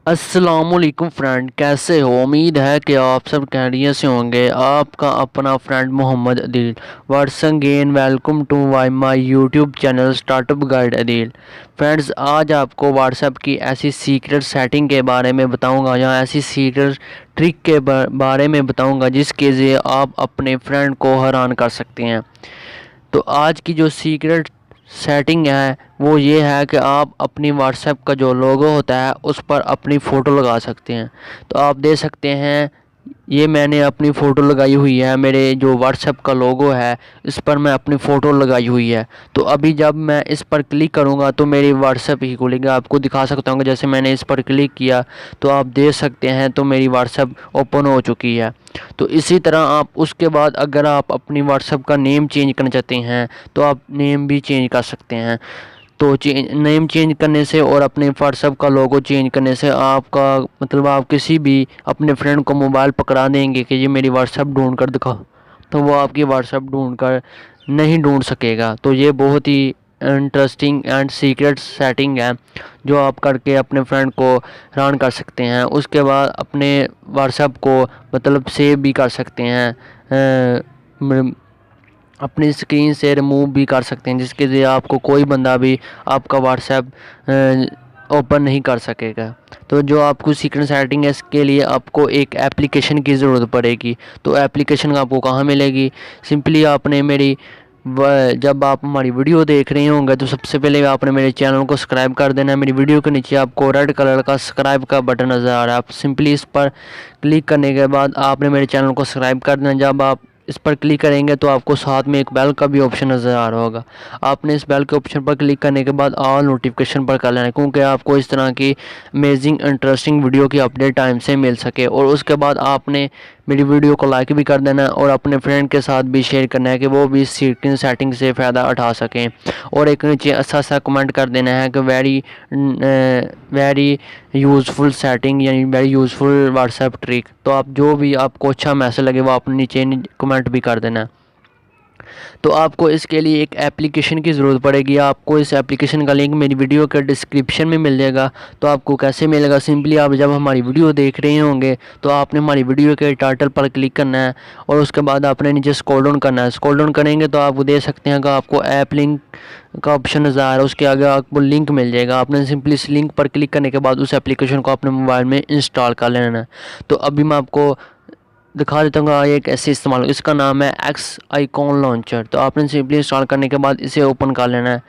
अस्सलामुअलैकुम फ्रेंड, कैसे हो? उम्मीद है कि आप सब खैरियत से होंगे। आपका अपना friend Mohammad Adeel once again welcome to my YouTube channel startup guide Adeel. Friends, आज आपको व्हाट्सएप की ऐसी सीक्रेट सेटिंग के बारे में बताऊंगा या ऐसी सीक्रेट ट्रिक के बारे में बताऊंगा जिसके ज़रिए आप अपने फ्रेंड को हैरान कर सकते हैं। तो आज की जो सीक्रेट सेटिंग है वो ये है कि आप अपनी व्हाट्सएप का जो लोगो होता है उस पर अपनी फ़ोटो लगा सकते हैं। तो आप देख सकते हैं, ये मैंने अपनी फ़ोटो लगाई हुई है। मेरे जो व्हाट्सएप का लोगो है इस पर मैं अपनी फ़ोटो लगाई हुई है। तो अभी जब मैं इस पर क्लिक करूँगा तो मेरी व्हाट्सएप ही खुलेगा। आपको दिखा सकता हूँ कि जैसे मैंने इस पर क्लिक किया तो आप देख सकते हैं तो मेरी व्हाट्सएप ओपन हो चुकी है। तो इसी तरह आप उसके बाद अगर आप अपनी व्हाट्सएप का नेम चेंज करना चाहते हैं तो आप नेम भी चेंज कर सकते हैं। तो नेम चेंज करने से और अपने व्हाट्सएप का लोगो चेंज करने से आपका मतलब आप किसी भी अपने फ्रेंड को मोबाइल पकड़ा देंगे कि ये मेरी व्हाट्सएप ढूंढ कर दिखा, तो वो आपकी व्हाट्सएप ढूंढ कर नहीं ढूंढ सकेगा। तो ये बहुत ही इंटरेस्टिंग एंड सीक्रेट सेटिंग है जो आप करके अपने फ्रेंड को हैरान कर सकते हैं। उसके बाद अपने व्हाट्सएप को मतलब सेव भी कर सकते हैं, अपनी स्क्रीन से रिमूव भी कर सकते हैं, जिसके लिए आपको कोई बंदा भी आपका व्हाट्सएप ओपन नहीं कर सकेगा। तो जो आपको सीक्रेट सेटिंग है इसके लिए आपको एक एप्लीकेशन की ज़रूरत पड़ेगी। तो एप्लीकेशन आपको कहाँ मिलेगी? सिंपली आपने मेरी जब आप हमारी वीडियो देख रहे होंगे तो सबसे पहले आपने मेरे चैनल को सब्सक्राइब कर देना है। मेरी वीडियो के नीचे आपको रेड कलर का सब्सक्राइब का बटन नज़र आ रहा है, आप सिंपली इस पर क्लिक करने के बाद आपने मेरे चैनल को सब्सक्राइब कर देना। जब आप इस पर क्लिक करेंगे तो आपको साथ में एक बेल का भी ऑप्शन नज़र आ रहा होगा। आपने इस बेल के ऑप्शन पर क्लिक करने के बाद ऑल नोटिफिकेशन पर कर लेना है, क्योंकि आपको इस तरह की अमेजिंग इंटरेस्टिंग वीडियो की अपडेट टाइम से मिल सके। और उसके बाद आपने मेरी वीडियो को लाइक भी कर देना है और अपने फ्रेंड के साथ भी शेयर करना है कि वो भी इस सीक्रेट सेटिंग से फ़ायदा उठा सकें। और एक नीचे अच्छा सा कमेंट कर देना है कि वेरी यूज़फुल सेटिंग यानी वेरी यूज़फुल व्हाट्सएप ट्रिक। तो आप जो भी आपको अच्छा मैसेज लगे वो आप नीचे कमेंट भी कर देना। तो आपको इसके लिए एक एप्लीकेशन की ज़रूरत पड़ेगी। आपको इस एप्लीकेशन का लिंक मेरी वीडियो के डिस्क्रिप्शन में मिल जाएगा। तो आपको कैसे मिलेगा? सिंपली आप जब हमारी वीडियो देख रहे होंगे तो आपने हमारी वीडियो के टाइटल पर क्लिक करना है और उसके बाद आपने नीचे स्क्रॉल डाउन करना है। स्क्रॉल डाउन करेंगे तो आप देख सकते हैं कि आपको ऐप लिंक का ऑप्शन नज़र आ रहा है, उसके आगे आपको लिंक मिल जाएगा। आपने सिंपली इस लिंक पर क्लिक करने के बाद उस एप्लीकेशन को अपने मोबाइल में इंस्टॉल कर लेना है। तो अभी मैं आपको दिखा देता हूँ ये कैसे इस्तेमाल। इसका नाम है एक्स आइकॉन लॉन्चर। तो आपने सिंपली इंस्टॉल करने के बाद इसे ओपन कर लेना है।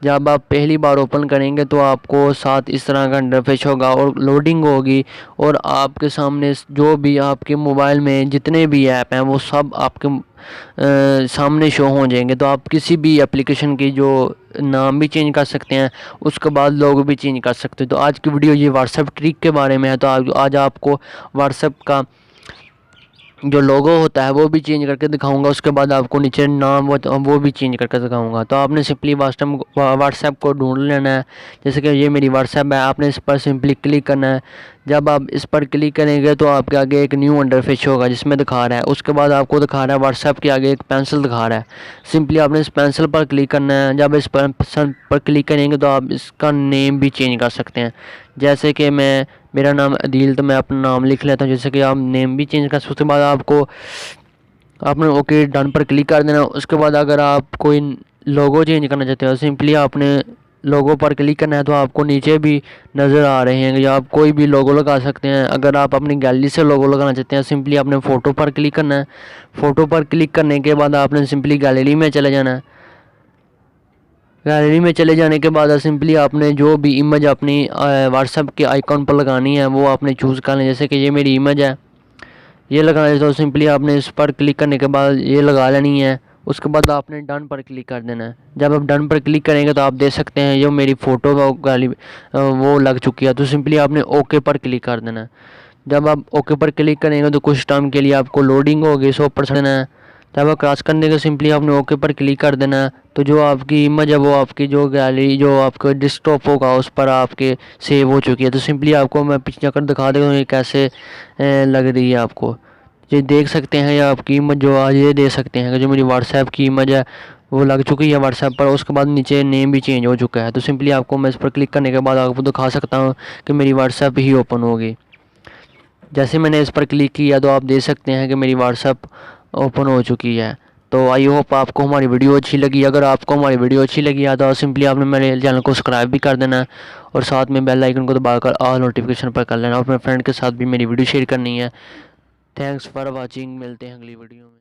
जब आप पहली बार ओपन करेंगे तो आपको साथ इस तरह का इंटरफेस होगा और लोडिंग होगी और आपके सामने जो भी आपके मोबाइल में जितने भी ऐप हैं वो सब आपके सामने शो हो जाएंगे। तो आप किसी भी एप्लीकेशन की जो नाम भी चेंज कर सकते हैं, उसके बाद लोगो भी चेंज कर सकते हैं। तो आज की वीडियो ये व्हाट्सएप ट्रिक के बारे में है। तो आज आपको व्हाट्सएप का जो लोगो होता है वो भी चेंज करके दिखाऊंगा। उसके बाद आपको नीचे नाम वो भी चेंज करके दिखाऊंगा। तो आपने सिंपली व्हाट्सएप को ढूंढ लेना है। जैसे कि ये मेरी व्हाट्सएप है, आपने इस पर सिंपली क्लिक करना है। जब आप इस पर क्लिक करेंगे तो आपके आगे एक न्यू इंटरफेस होगा जिसमें दिखा रहा है, उसके बाद आपको दिखा रहा है व्हाट्सएप के आगे एक पेंसिल दिखा रहा है। सिंपली आपने इस पेंसिल पर क्लिक करना है। जब इस पेंसिल पर क्लिक करेंगे तो आप इसका नेम भी चेंज कर सकते हैं। जैसे कि मेरा नाम अदील, तो मैं अपना नाम लिख लेता हूँ। जैसे कि आप नेम भी चेंज कर सकते। उसके बाद आपने ओके डन पर क्लिक कर देना। उसके बाद अगर आप कोई लोगो चेंज करना चाहते हो सिंपली आपने लोगो पर क्लिक करना है। तो आपको नीचे भी नज़र आ रहे हैं या आप कोई भी लोगो लगा सकते हैं। अगर आप अपनी गैलरी से लोगो लगाना चाहते हैं सिंपली आपने फ़ोटो पर क्लिक करना है। फ़ोटो पर क्लिक करने के बाद आपने सिंपली गैलरी में चले जाना है। गैलरी में चले जाने के बाद सिंपली आपने जो भी इमेज अपनी व्हाट्सएप के आइकॉन पर लगानी है वो आपने चूज़ कर लें। जैसे कि ये मेरी इमेज है, ये लगाना है तो सिंपली आपने इस पर क्लिक करने के बाद ये लगा लेनी है। उसके बाद आपने डन पर क्लिक कर देना है। जब आप डन पर क्लिक करेंगे तो आप देख सकते हैं जो मेरी फ़ोटो वो लग चुकी है। तो सिंपली आपने ओके पर क्लिक कर देना है। जब आप ओके पर क्लिक करेंगे तो कुछ टाइम के लिए आपको लोडिंग होगी 100% है। जब आप क्रॉस करने के सिंपली आपने ओके पर क्लिक कर देना है। तो जो आपकी इमेज है वो आपकी जो गैलरी जो आपका डेस्कटॉप होगा उस पर आपके सेव हो चुकी है। तो सिंपली आपको मैं पीछे जाकर दिखा देता हूँ ये कैसे लग रही है। आपको ये देख सकते हैं, या आपकी इमेज जो आज ये देख सकते हैं कि जो मेरी व्हाट्सएप की इमेज है वो लग चुकी है व्हाट्सएप पर। उसके बाद नीचे नेम भी चेंज हो चुका है। तो सिंपली आपको मैं इस पर क्लिक करने के बाद आपको दिखा सकता हूँ कि मेरी व्हाट्सएप ही ओपन होगी। जैसे मैंने इस पर क्लिक किया तो आप देख सकते हैं कि मेरी व्हाट्सएप ओपन हो चुकी है। तो आई होप आपको हमारी वीडियो अच्छी लगी। अगर आपको हमारी वीडियो अच्छी लगी है तो सिंपली आपने मेरे चैनल को सब्सक्राइब भी कर देना है और साथ में बेल आइकन को दबाकर ऑल नोटिफिकेशन पर कर लेना और अपने फ्रेंड के साथ भी मेरी वीडियो शेयर करनी है। Thanks for watching. मिलते हैं अगली वीडियो में।